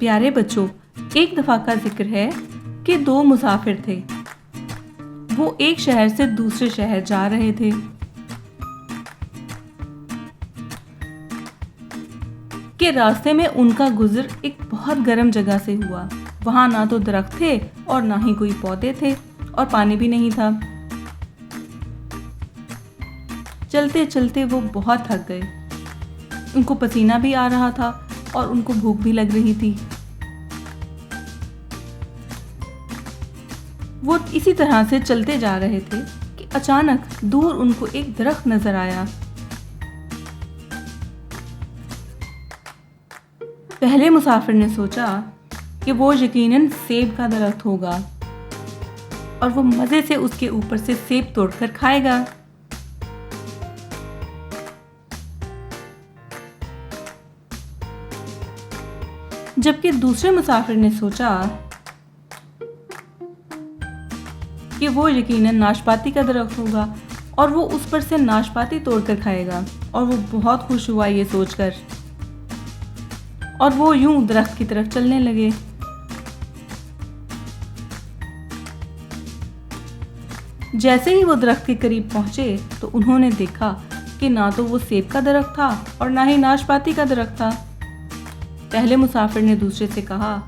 प्यारे बच्चों, एक दफ़ा का जिक्र है कि दो मुसाफिर थे। वो एक शहर से दूसरे शहर जा रहे थे। कि रास्ते में उनका गुजर एक बहुत गर्म जगह से हुआ। वहाँ ना तो दरख्त थे और ना ही कोई पौधे थे और पानी भी नहीं था। चलते चलते वो बहुत थक गए। उनको पसीना भी आ रहा था और उनको भूख भी लग रही थी। वो इसी तरह से चलते जा रहे थे कि अचानक दूर उनको एक दरख्त नजर आया। पहले मुसाफिर ने सोचा कि वो यकीनन सेब का दरख्त होगा और वो मजे से उसके ऊपर से सेब तोड़कर खाएगा। जबकि दूसरे मुसाफिर ने सोचा कि वो यकीनन नाशपाती का दरख्त होगा और वो उस पर से नाशपाती तोड़कर खाएगा। और वो बहुत खुश हुआ ये सोचकर और वो यूं दरख्त की तरफ चलने लगे। जैसे ही वो दरख्त के करीब पहुंचे तो उन्होंने देखा कि ना तो वो सेब का दरख्त था और ना ही नाशपाती का दरख्त था। पहले मुसाफिर ने दूसरे से कहा,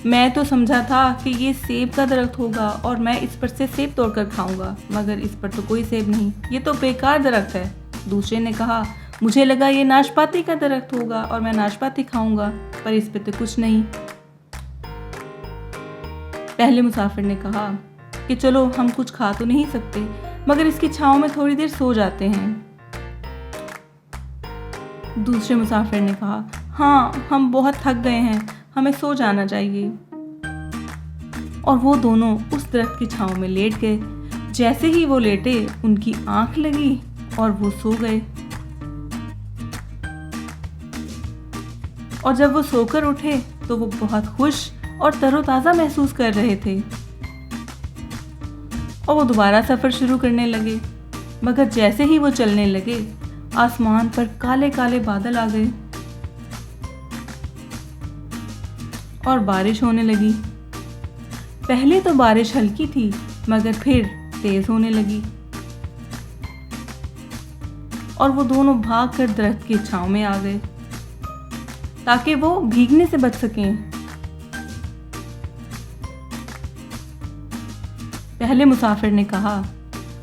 मैं तो समझा था कि ये सेब का दरख्त होगा और मैं इस पर से सेब तोड़कर खाऊंगा, मगर इस पर तो कोई सेब नहीं, ये तो बेकार दरख्त है। दूसरे ने कहा, मुझे लगा ये नाशपाती का दरख्त होगा और मैं नाशपाती खाऊंगा, पर इस पे तो कुछ नहीं। पहले मुसाफिर ने कहा कि चलो हम कुछ खा तो नहीं सकते, मगर इसकी छांव में थोड़ी देर सो जाते हैं। दूसरे मुसाफिर ने कहा, हाँ हम बहुत थक गए हैं, हमें सो जाना चाहिए। और वो दोनों उस दरख्त की छांव में लेट गए। जैसे ही वो लेटे उनकी आंख लगी और वो सो गए। और जब वो सोकर उठे तो वो बहुत खुश और तरोताज़ा महसूस कर रहे थे और वो दोबारा सफ़र शुरू करने लगे। मगर जैसे ही वो चलने लगे आसमान पर काले काले बादल आ गए और बारिश होने लगी। पहले तो बारिश हल्की थी मगर फिर तेज होने लगी और वो दोनों भागकर दरख्त की छांव में आ गए ताकि वो भीगने से बच सकें। पहले मुसाफिर ने कहा,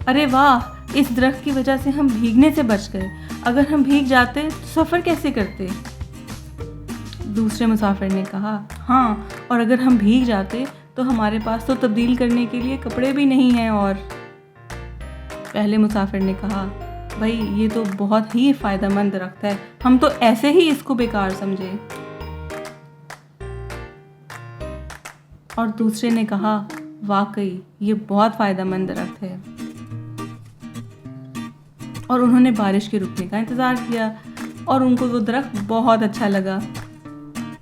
अरे वाह, इस दरख्त की वजह से हम भीगने से बच गए, अगर हम भीग जाते तो सफ़र कैसे करते। दूसरे मुसाफिर ने कहा, हाँ, और अगर हम भीग जाते तो हमारे पास तो तब्दील करने के लिए कपड़े भी नहीं हैं। और पहले मुसाफिर ने कहा, भाई ये तो बहुत ही फ़ायदेमंद दरख्त है, हम तो ऐसे ही इसको बेकार समझे। और दूसरे ने कहा, वाकई ये बहुत फ़ायदेमंद दरख्त है। और उन्होंने बारिश के रुकने का इंतज़ार किया और उनको वो दरख्त बहुत अच्छा लगा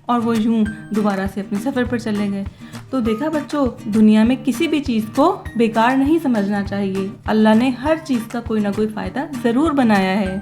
और वो यूं दोबारा से अपने सफ़र पर चले गए। तो देखा बच्चों, दुनिया में किसी भी चीज़ को बेकार नहीं समझना चाहिए। अल्लाह ने हर चीज़ का कोई ना कोई फ़ायदा ज़रूर बनाया है।